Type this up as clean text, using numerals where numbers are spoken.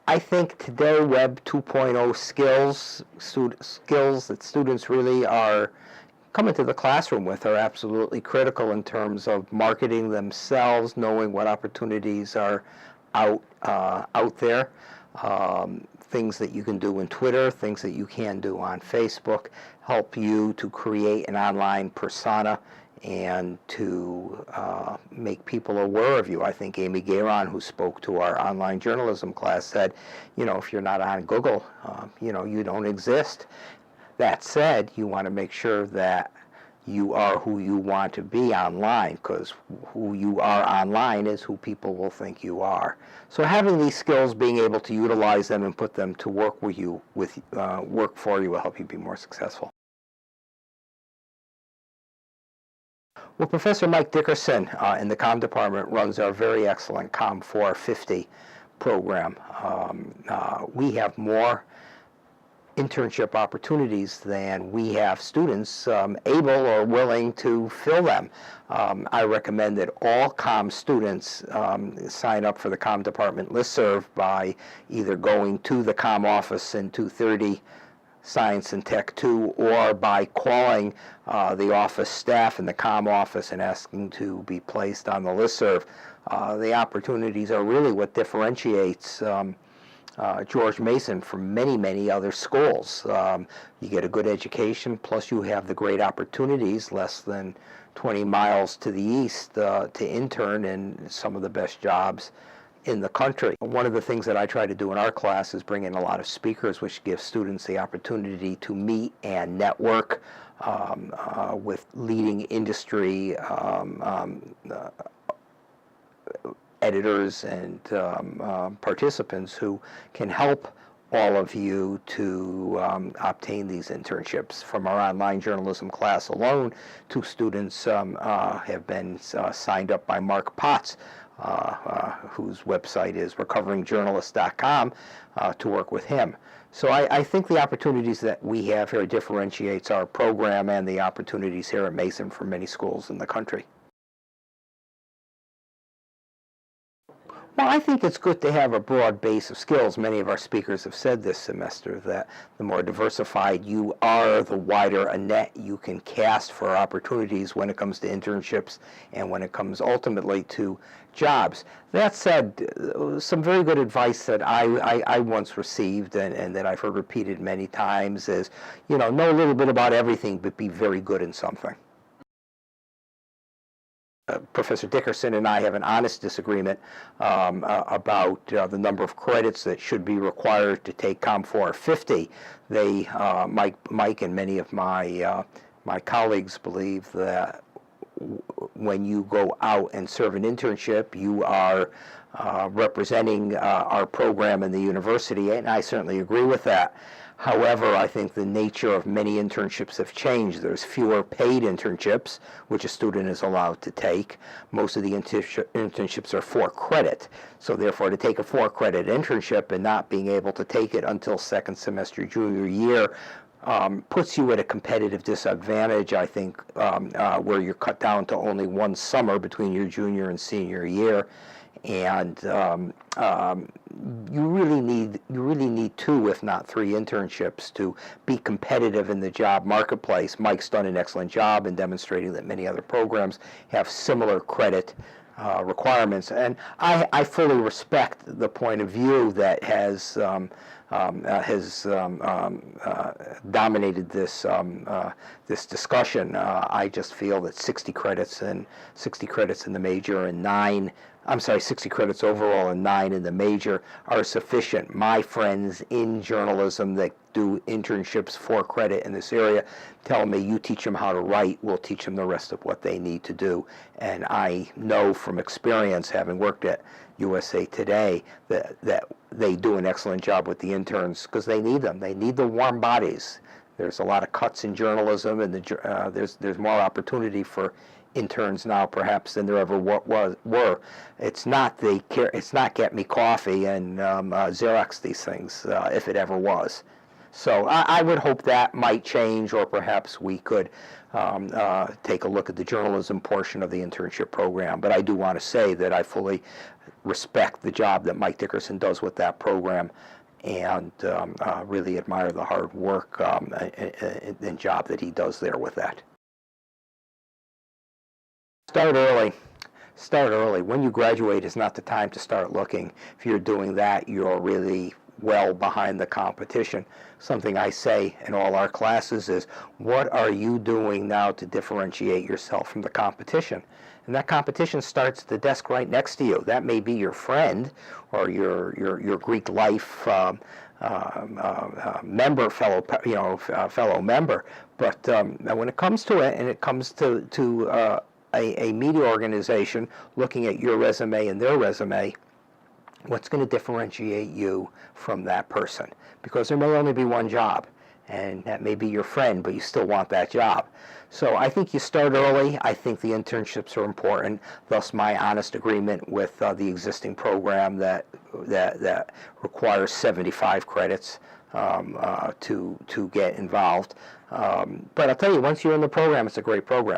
I think today Web 2.0 skills that students really are coming to the classroom with are absolutely critical in terms of marketing themselves, knowing what opportunities are out there, things that you can do in Twitter, things that you can do on Facebook, help you to create an online persona and to make people aware of you. I think Amy Gayron, who spoke to our online journalism class, said, if you're not on Google, you don't exist. That said, you want to make sure that you are who you want to be online, because who you are online is who people will think you are. So having these skills, being able to utilize them and put them to work work for you will help you be more successful. Well, Professor Mike Dickerson in the Comm Department runs our very excellent Comm 450 program. We have more internship opportunities than we have students able or willing to fill them. I recommend that all Comm students sign up for the Comm Department listserv by either going to the Comm office in 230 Science and Tech 2, or by calling the office staff in the Comm office and asking to be placed on the listserv. The opportunities are really what differentiates George Mason from many, many other schools. You get a good education, plus you have the great opportunities less than 20 miles to the east to intern in some of the best jobs in the country. One of the things that I try to do in our class is bring in a lot of speakers, which gives students the opportunity to meet and network with leading industry editors and participants who can help all of you to obtain these internships. From our online journalism class alone, 2 students have been signed up by Mark Potts, whose website is recoveringjournalist.com, to work with him. So I think the opportunities that we have here differentiates our program and the opportunities here at Mason for many schools in the country. Well, I think it's good to have a broad base of skills. Many of our speakers have said this semester that the more diversified you are, the wider a net you can cast for opportunities when it comes to internships and when it comes ultimately to jobs. That said, some very good advice that I once received and that I've heard repeated many times is, know a little bit about everything, but be very good in something. Professor Dickerson and I have an honest disagreement about the number of credits that should be required to take Comm 450. Mike and many of my colleagues believe that when you go out and serve an internship, you are representing our program in the university, and I certainly agree with that. However, I think the nature of many internships have changed. There's fewer paid internships, which a student is allowed to take. Most of the internships are 4 credit. So therefore, to take a 4-credit internship and not being able to take it until second semester junior year puts you at a competitive disadvantage, I think, where you're cut down to only 1 summer between your junior and senior year. And you really need 2, if not 3 internships to be competitive in the job marketplace. Mike's done an excellent job in demonstrating that many other programs have similar credit requirements, and I fully respect the point of view that has dominated this this discussion. I just feel that 60 credits in the major and 60 credits overall and 9 in the major are sufficient. My friends in journalism that do internships for credit in this area tell me, you teach them how to write, we'll teach them the rest of what they need to do. And I know from experience, having worked at USA Today, that they do an excellent job with the interns because they need them. They need the warm bodies. There's a lot of cuts in journalism, and there's more opportunity for interns now perhaps than there ever were. It's not get me coffee and Xerox these things if it ever was. So I would hope that might change, or perhaps we could take a look at the journalism portion of the internship program. But I do want to say that I fully respect the job that Mike Dickerson does with that program, and really admire the hard work and job that he does there with that. Start early. Start early. When you graduate is not the time to start looking. If you're doing that, you're really well behind the competition. Something I say in all our classes is, what are you doing now to differentiate yourself from the competition? And that competition starts at the desk right next to you. That may be your friend or your Greek life member, fellow member. But when it comes to it, and it comes to a media organization looking at your resume and their resume, what's going to differentiate you from that person? Because there may only be one job, and that may be your friend, but you still want that job. So I think you start early. I think the internships are important. Thus, my honest agreement with the existing program that requires 75 credits to get involved. But I'll tell you, once you're in the program, it's a great program.